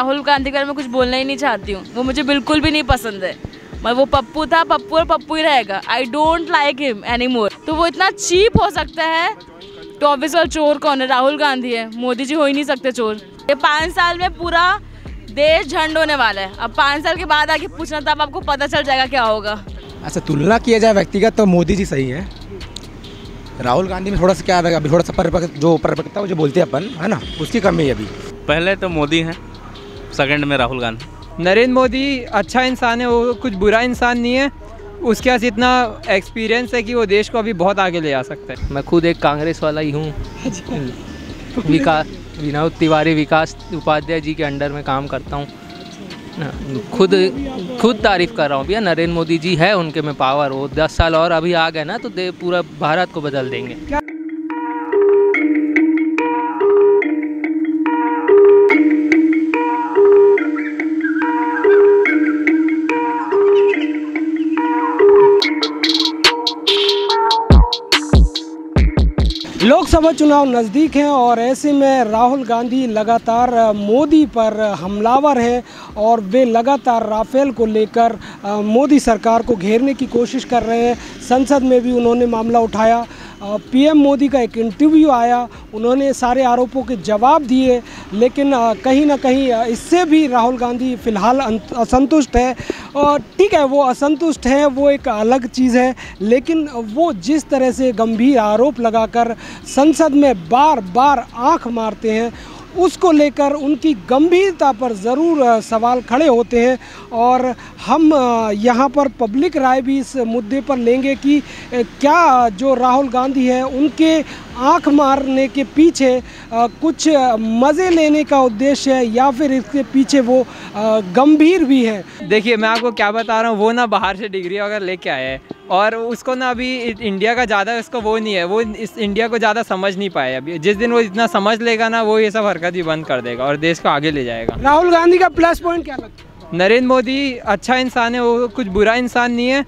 राहुल गांधी के बारे में कुछ बोलना ही नहीं चाहती हूँ। वो मुझे बिल्कुल भी नहीं पसंद है। मैं वो पप्पू था, पप्पू और पप्पू ही रहेगा। I don't like him any more. तो वो इतना चीप हो सकता है तो ऑब्वियसली चोर कौन है? राहुल गांधी है। मोदी जी हो ही नहीं सकते चोर। ये 5 साल में पूरा देश झंड होने वाला है। अब 5 साल के बाद आके पूछना, तब आपको पता चल जाएगा क्या होगा। अच्छा, तुलना किया जाए व्यक्तिगत तो मोदी जी सही है। राहुल गांधी में थोड़ा सा क्या है, अभी थोड़ा सा परिपक्वता जो बोलते हैं अपन, है ना, उसकी कमी है अभी। पहले तो मोदी हैं, सेकंड में राहुल गांधी। नरेंद्र मोदी अच्छा इंसान है, वो कुछ बुरा इंसान नहीं है। उसके पास इतना एक्सपीरियंस है कि वो देश को अभी बहुत आगे ले जा सकता है। मैं खुद एक कांग्रेस वाला ही हूँ। विनोद तिवारी विकास उपाध्याय जी के अंडर में काम करता हूँ। खुद तारीफ कर रहा हूँ भैया। नरेंद्र मोदी जी है, उनके में पावर। वो 10 साल और अभी आ गए ना तो पूरा भारत को बदल देंगे। लोकसभा चुनाव नज़दीक हैं और ऐसे में राहुल गांधी लगातार मोदी पर हमलावर हैं और वे लगातार राफेल को लेकर मोदी सरकार को घेरने की कोशिश कर रहे हैं। संसद में भी उन्होंने मामला उठाया। पीएम मोदी का एक इंटरव्यू आया, उन्होंने सारे आरोपों के जवाब दिए, लेकिन कहीं ना कहीं इससे भी राहुल गांधी फ़िलहाल असंतुष्ट है। और ठीक है, वो असंतुष्ट हैं, वो एक अलग चीज़ है, लेकिन वो जिस तरह से गंभीर आरोप लगाकर संसद में बार बार आंख मारते हैं, उसको लेकर उनकी गंभीरता पर ज़रूर सवाल खड़े होते हैं। और हम यहाँ पर पब्लिक राय भी इस मुद्दे पर लेंगे कि क्या जो राहुल गांधी है उनके आंख मारने के पीछे कुछ मज़े लेने का उद्देश्य है या फिर इसके पीछे वो गंभीर भी है। देखिए, मैं आपको क्या बता रहा हूँ, वो ना बाहर से डिग्री वगैरह लेके आया है और उसको ना अभी इंडिया का ज़्यादा उसको वो नहीं है। वो इस इंडिया को ज़्यादा समझ नहीं पाया अभी। जिस दिन वो इतना समझ लेगा ना, वो ये सब हरकत ही बंद कर देगा और देश को आगे ले जाएगा। राहुल गांधी का प्लस पॉइंट क्या लगता है? नरेंद्र मोदी अच्छा इंसान है, वो कुछ बुरा इंसान नहीं है।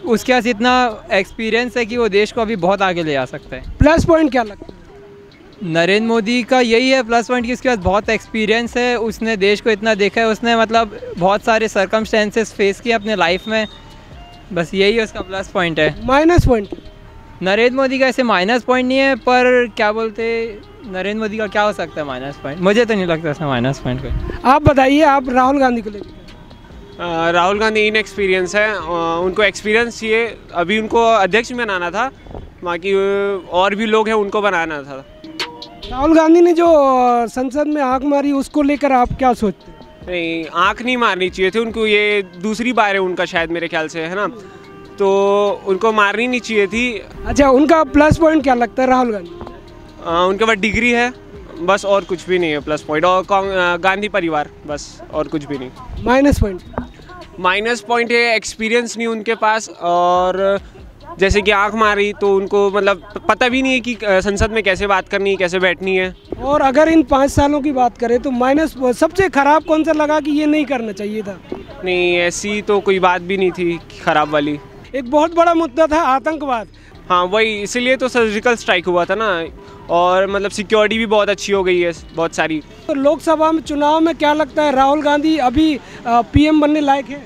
उसके पास इतना एक्सपीरियंस है कि वो देश को अभी बहुत आगे ले जा सकता है। प्लस पॉइंट क्या लगता है? नरेंद्र मोदी का यही है प्लस पॉइंट कि उसके पास बहुत एक्सपीरियंस है। उसने देश को इतना देखा है, उसने मतलब बहुत सारे सर्कमस्टेंसेस फेस किए अपने लाइफ में। बस यही उसका प्लस पॉइंट है। Minus point? नरेंद्र मोदी का ऐसे माइनस पॉइंट नहीं है, पर क्या बोलते, नरेंद्र मोदी का क्या हो सकता है माइनस पॉइंट? मुझे तो नहीं लगता इसमें माइनस पॉइंट कोई। आप बताइए, आप राहुल गांधी को लेकर। राहुल गांधी इनएक्सपीरियंस है, उनको एक्सपीरियंस चाहिए। अभी उनको अध्यक्ष बनाना था, बाकी और भी लोग हैं उनको बनाना था। राहुल गांधी ने जो संसद में आंख मारी, उसको लेकर आप क्या सोचते हैं? नहीं, आंख नहीं मारनी चाहिए थी उनको। ये दूसरी बार है उनका शायद, मेरे ख्याल से, है ना, तो उनको मारनी नहीं चाहिए थी। अच्छा, उनका प्लस पॉइंट क्या लगता है राहुल गांधी? उनके पास डिग्री है, बस, और कुछ भी नहीं है प्लस पॉइंट। और गांधी परिवार, बस, और कुछ भी नहीं। Minus point? माइनस पॉइंट है एक्सपीरियंस नहीं उनके पास। और जैसे कि आंख मारी तो उनको मतलब पता भी नहीं है कि संसद में कैसे बात करनी है, कैसे बैठनी है। और अगर इन 5 सालों की बात करें तो माइनस सबसे ख़राब कौन सा लगा कि ये नहीं करना चाहिए था? नहीं, ऐसी तो कोई बात भी नहीं थी ख़राब वाली। एक बहुत बड़ा मुद्दा था आतंकवाद। हाँ, वही, इसीलिए तो सर्जिकल स्ट्राइक हुआ था ना। और मतलब सिक्योरिटी भी बहुत अच्छी हो गई है, बहुत सारी। तो लोकसभा में चुनाव में क्या लगता है, राहुल गांधी अभी पीएम बनने लायक है?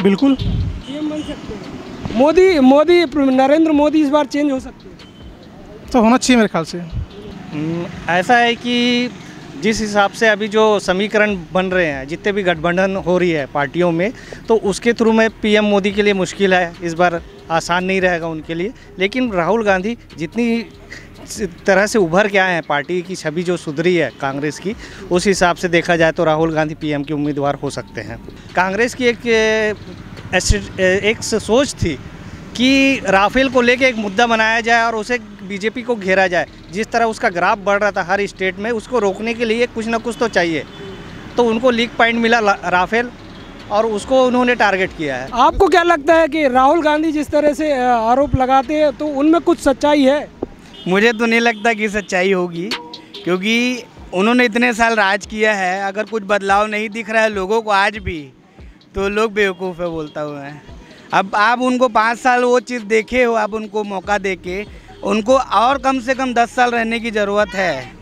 बिल्कुल पीएम बन सकते हैं। नरेंद्र मोदी इस बार चेंज हो सकते हैं? तो होना चाहिए मेरे ख्याल से। ऐसा है कि जिस हिसाब से अभी जो समीकरण बन रहे हैं, जितने भी गठबंधन हो रही है पार्टियों में, तो उसके थ्रू में पीएम मोदी के लिए मुश्किल है। इस बार आसान नहीं रहेगा उनके लिए। लेकिन राहुल गांधी जितनी तरह से उभर के आए हैं, पार्टी की छवि जो सुधरी है कांग्रेस की, उस हिसाब से देखा जाए तो राहुल गांधी पीएम के उम्मीदवार हो सकते हैं। कांग्रेस की एक सोच थी कि राफेल को लेके एक मुद्दा बनाया जाए और उसे बीजेपी को घेरा जाए। जिस तरह उसका ग्राफ बढ़ रहा था हर स्टेट में, उसको रोकने के लिए कुछ ना कुछ तो चाहिए। तो उनको लीक पॉइंट मिला राफेल, और उसको उन्होंने टारगेट किया है। आपको क्या लगता है कि राहुल गांधी जिस तरह से आरोप लगाते हैं तो उनमें कुछ सच्चाई है? मुझे तो नहीं लगता कि सच्चाई होगी, क्योंकि उन्होंने इतने साल राज किया है। अगर कुछ बदलाव नहीं दिख रहा है लोगों को आज भी, तो लोग बेवकूफ़ है बोलता हुआ है। अब आप उनको 5 साल वो चीज़ देखे हो, आप उनको मौका देके उनको और कम से कम 10 साल रहने की ज़रूरत है।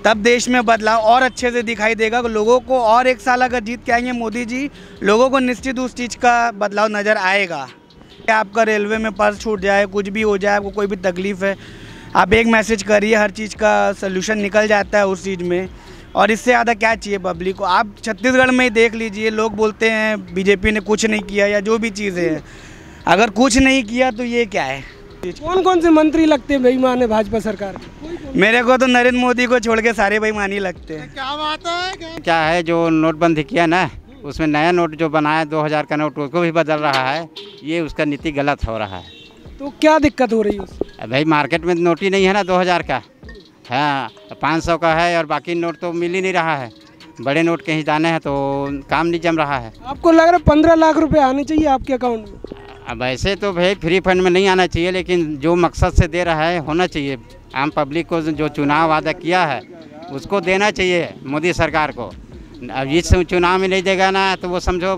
तब देश में बदलाव और अच्छे से दिखाई देगा। लोगों को और 1 साल अगर जीत के आएंगे मोदी जी, लोगों को निश्चित उस चीज़ का बदलाव नज़र आएगा। आपका रेलवे में पर्स छूट जाए, कुछ भी हो जाए, आपको कोई भी तकलीफ़ है, आप एक मैसेज करिए, हर चीज़ का सलूशन निकल जाता है उस चीज़ में। और इससे ज़्यादा क्या चाहिए पब्लिक को। आप छत्तीसगढ़ में ही देख लीजिए, लोग बोलते हैं बीजेपी ने कुछ नहीं किया या जो भी चीज़ें हैं, अगर कुछ नहीं किया तो ये क्या है। कौन कौन से मंत्री लगते हैं बेईमान है भाजपा सरकार के? मेरे को तो नरेंद्र मोदी को छोड़ के सारे बेईमान ही लगते हैं। क्या बात है? क्या है जो नोटबंदी किया ना, उसमें नया नोट जो बनाया 2000 का नोट, उसको भी बदल रहा है। ये उसका नीति गलत हो रहा है। तो क्या दिक्कत हो रही है उससे? भाई मार्केट में नोट ही नहीं है ना 2000 का, हाँ 500 का है और बाकी नोट तो मिल ही नहीं रहा है। बड़े नोट कहीं जाने हैं तो काम नहीं जम रहा है। आपको लग रहा है 15 लाख रुपए आने चाहिए आपके अकाउंट में? अब ऐसे तो भाई फ्री फंड में नहीं आना चाहिए, लेकिन जो मकसद से दे रहा है होना चाहिए। आम पब्लिक को जो चुनाव वादा किया है उसको देना चाहिए मोदी सरकार को। अब इस चुनाव में नहीं देगा ना तो वो समझो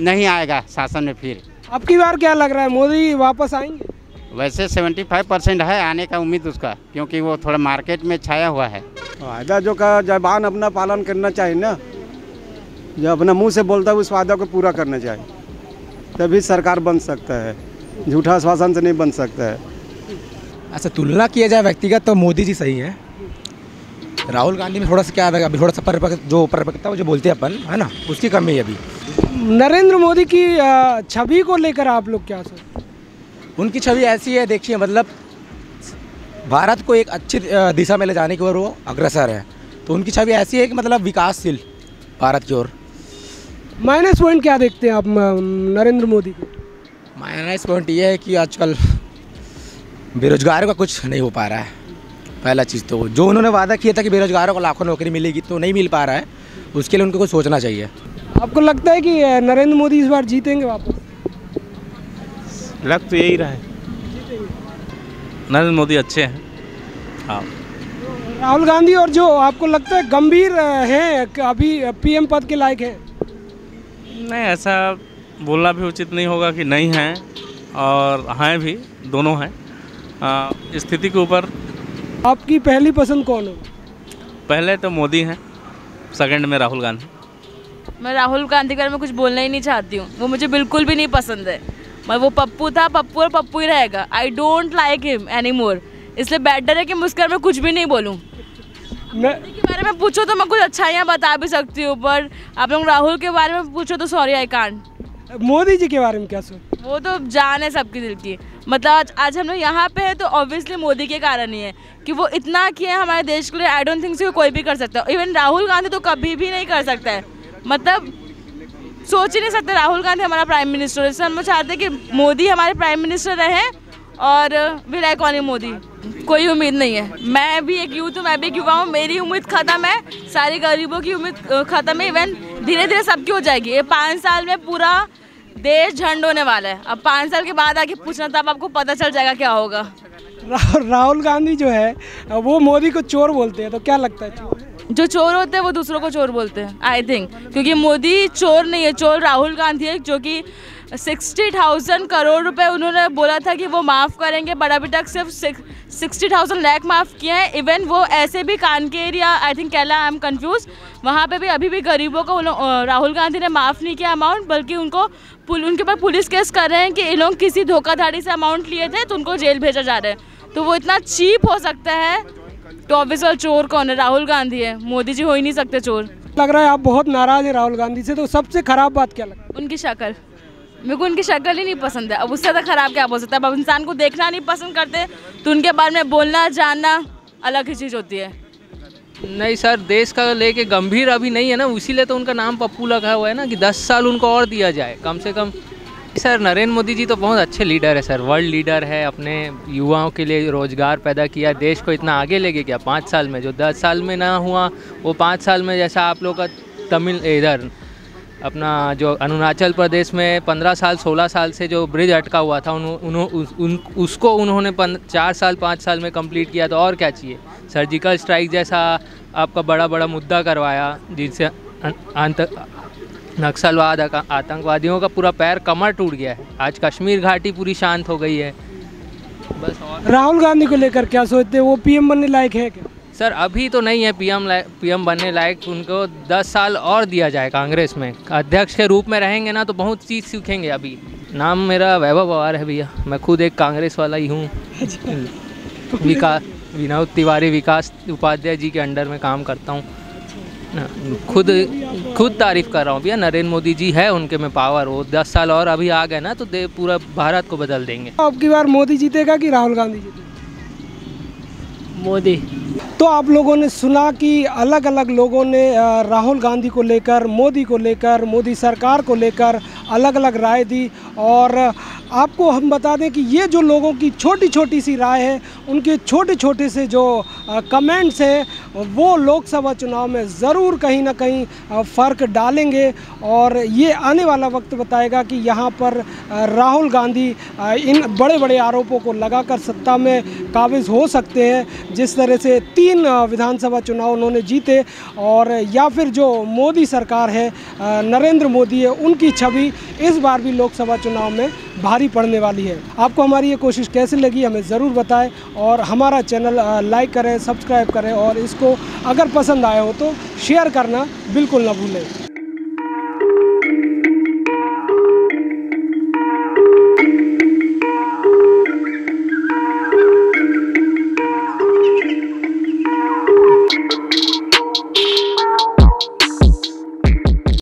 नहीं आएगा शासन में फिर। अब की बार क्या लग रहा है, मोदी वापस आएंगे? वैसे 75% है आने का उम्मीद उसका, क्योंकि वो थोड़ा मार्केट में छाया हुआ है। वादा जो का जबान अपना पालन करना चाहिए ना, जो अपना मुंह से बोलता है उस वादा को पूरा करना चाहिए, तभी सरकार बन सकता है। झूठा आश्वासन से नहीं बन सकता है। अच्छा, तुलना किया जाए व्यक्तिगत तो मोदी जी सही हैं। राहुल गांधी में थोड़ा सा क्या है, अभी थोड़ा सा परिपक्वता जो बोलते हैं अपन, है ना, उसकी कमी है अभी। नरेंद्र मोदी की छवि को लेकर आप लोग क्या सोचते? उनकी छवि ऐसी है, देखिए मतलब भारत को एक अच्छी दिशा में ले जाने की ओर वो अग्रसर है। तो उनकी छवि ऐसी है कि मतलब विकासशील भारत की ओर। माइनस पॉइंट क्या देखते हैं आप नरेंद्र मोदी के? माइनस पॉइंट ये है कि आजकल बेरोजगारों का कुछ नहीं हो पा रहा है। पहला चीज़ तो जो उन्होंने वादा किया था कि बेरोजगारों को लाखों नौकरी मिलेगी, तो नहीं मिल पा रहा है। उसके लिए उनको कुछ सोचना चाहिए। आपको लगता है कि नरेंद्र मोदी इस बार जीतेंगे वापस? लग तो यही रहा है, नरेंद्र मोदी अच्छे हैं। हाँ, राहुल गांधी और जो आपको लगता है गंभीर हैं, अभी पीएम पद के लायक हैं? नहीं, ऐसा बोलना भी उचित नहीं होगा कि नहीं हैं, और हैं भी, दोनों हैं। स्थिति के ऊपर। आपकी पहली पसंद कौन हो? पहले तो मोदी हैं, सेकंड में राहुल गांधी। मैं राहुल गांधी के बारे में कुछ बोलना ही नहीं चाहती हूँ, वो मुझे बिल्कुल भी नहीं पसंद है। मैं वो पप्पू था, पप्पू और पप्पू ही रहेगा। I don't like him any more, इसलिए बेटर है कि मैं उसके बारे में कुछ भी नहीं बोलूँ। मोदी के बारे में पूछो तो मैं कुछ अच्छाइयाँ बता भी सकती हूँ, पर आप लोग राहुल के बारे में पूछो तो sorry I can't. Modi ji के बारे में क्या सोच? वो तो जान है सबकी दिल की। मतलब आज हम लोग यहाँ पे हैं तो ऑब्वियसली मोदी के कारण ही है कि वो इतना किया है हमारे देश के लिए। आई डोंट थिंक सो कोई भी कर सकता है। इवन राहुल गांधी तो कभी भी नहीं कर सकता है। मतलब सोच ही नहीं सकते राहुल गांधी हमारा प्राइम मिनिस्टर। इसलिए हम लोग चाहते हैं कि मोदी हमारे प्राइम मिनिस्टर रहे, और वी लाइक ओनली मोदी। कोई उम्मीद नहीं है। मैं भी एक यूथ हूँ, मैं भी एक युवा हूँ, मेरी उम्मीद ख़त्म है, सारे गरीबों की उम्मीद ख़त्म है। इवन धीरे धीरे सबकी हो जाएगी। ये 5 साल में पूरा देश झंड होने वाला है। अब 5 साल के बाद आके पूछना, तब आपको पता चल जाएगा क्या होगा। राहुल गांधी जो है वो मोदी को चोर बोलते हैं, तो क्या लगता है? जो चोर होते हैं वो दूसरों को चोर बोलते हैं आई थिंक, क्योंकि मोदी चोर नहीं है, चोर राहुल गांधी है, जो कि 60,000 करोड़ रुपए उन्होंने बोला था कि वो माफ़ करेंगे, बट अभी तक सिर्फ 60,000 लाख माफ़ किए हैं। इवन वो ऐसे भी कानकेर या I think Kerala, I am confuse, वहाँ पे भी अभी भी गरीबों को राहुल गांधी ने माफ़ नहीं किया अमाउंट, बल्कि उनके ऊपर पुलिस केस कर रहे हैं कि इन लोग किसी धोखाधड़ी से अमाउंट लिए थे तो उनको जेल भेजा जा रहा है। तो वो इतना चीप हो सकता है तो ऑब्वियसली चोर कौन है? राहुल गांधी है, मोदी जी हो ही नहीं सकते चोर। लग रहा है आप बहुत नाराज़ हैं राहुल गांधी से, तो सबसे ख़राब बात क्या लगता है? उनकी शक्ल, मेरे को उनकी शक्ल ही नहीं पसंद है। अब उससे ज़्यादा ख़राब क्या हो सकता है? अब इंसान को देखना नहीं पसंद करते तो उनके बारे में बोलना जानना अलग ही चीज़ होती है। नहीं सर, देश का लेके गंभीर अभी नहीं है ना, इसीलिए तो उनका नाम पप्पू लगा हुआ है ना, कि 10 साल उनको और दिया जाए कम से कम। सर नरेंद्र मोदी जी तो बहुत अच्छे लीडर है सर, वर्ल्ड लीडर है, अपने युवाओं के लिए रोज़गार पैदा किया, देश को इतना आगे लेके गया 5 साल में। जो 10 साल में ना हुआ वो 5 साल में, जैसा आप लोग का तमिल इधर अपना जो अरुणाचल प्रदेश में 15 साल 16 साल से जो ब्रिज अटका हुआ था उसको उन्होंने 4 साल 5 साल में कंप्लीट किया। तो और क्या चाहिए? सर्जिकल स्ट्राइक जैसा आपका बड़ा बड़ा मुद्दा करवाया, जिनसे नक्सलवाद आतंकवादियों का पूरा पैर कमर टूट गया है। आज कश्मीर घाटी पूरी शांत हो गई है बस। और राहुल गांधी को लेकर क्या सोचते हैं, वो पीएम बनने लायक है क्या? सर अभी तो नहीं है पीएम बनने लायक, उनको 10 साल और दिया जाए कांग्रेस में, अध्यक्ष के रूप में रहेंगे ना तो बहुत चीज़ सीखेंगे। अभी नाम मेरा वैभव पवार है भैया, मैं खुद एक कांग्रेस वाला ही हूँ। विनोद तिवारी विकास उपाध्याय जी के अंडर में काम करता हूँ, खुद तारीफ कर रहा हूँ भैया। नरेंद्र मोदी जी है उनके में पावर, वो 10 साल और अभी आ गए ना तो पूरा भारत को बदल देंगे। अब की बार मोदी जीतेगा कि राहुल गांधी जीतेगा? मोदी। तो आप लोगों ने सुना कि अलग अलग लोगों ने राहुल गांधी को लेकर, मोदी को लेकर, मोदी सरकार को लेकर अलग अलग राय दी। और आपको हम बता दें कि ये जो लोगों की छोटी छोटी सी राय है, उनके छोटे छोटे से जो कमेंट्स हैं, वो लोकसभा चुनाव में ज़रूर कहीं ना कहीं फ़र्क डालेंगे। और ये आने वाला वक्त बताएगा कि यहाँ पर राहुल गांधी इन बड़े बड़े आरोपों को लगाकर सत्ता में काबिज़ हो सकते हैं, जिस तरह से 3 विधानसभा चुनाव उन्होंने जीते। और या फिर जो मोदी सरकार है, नरेंद्र मोदी है, उनकी छवि इस बार भी लोकसभा चुनाव में भारी पड़ने वाली है। आपको हमारी ये कोशिश कैसे लगी हमें ज़रूर बताएं, और हमारा चैनल लाइक करें, सब्सक्राइब करें, और इसको अगर पसंद आया हो तो शेयर करना बिल्कुल ना भूलें।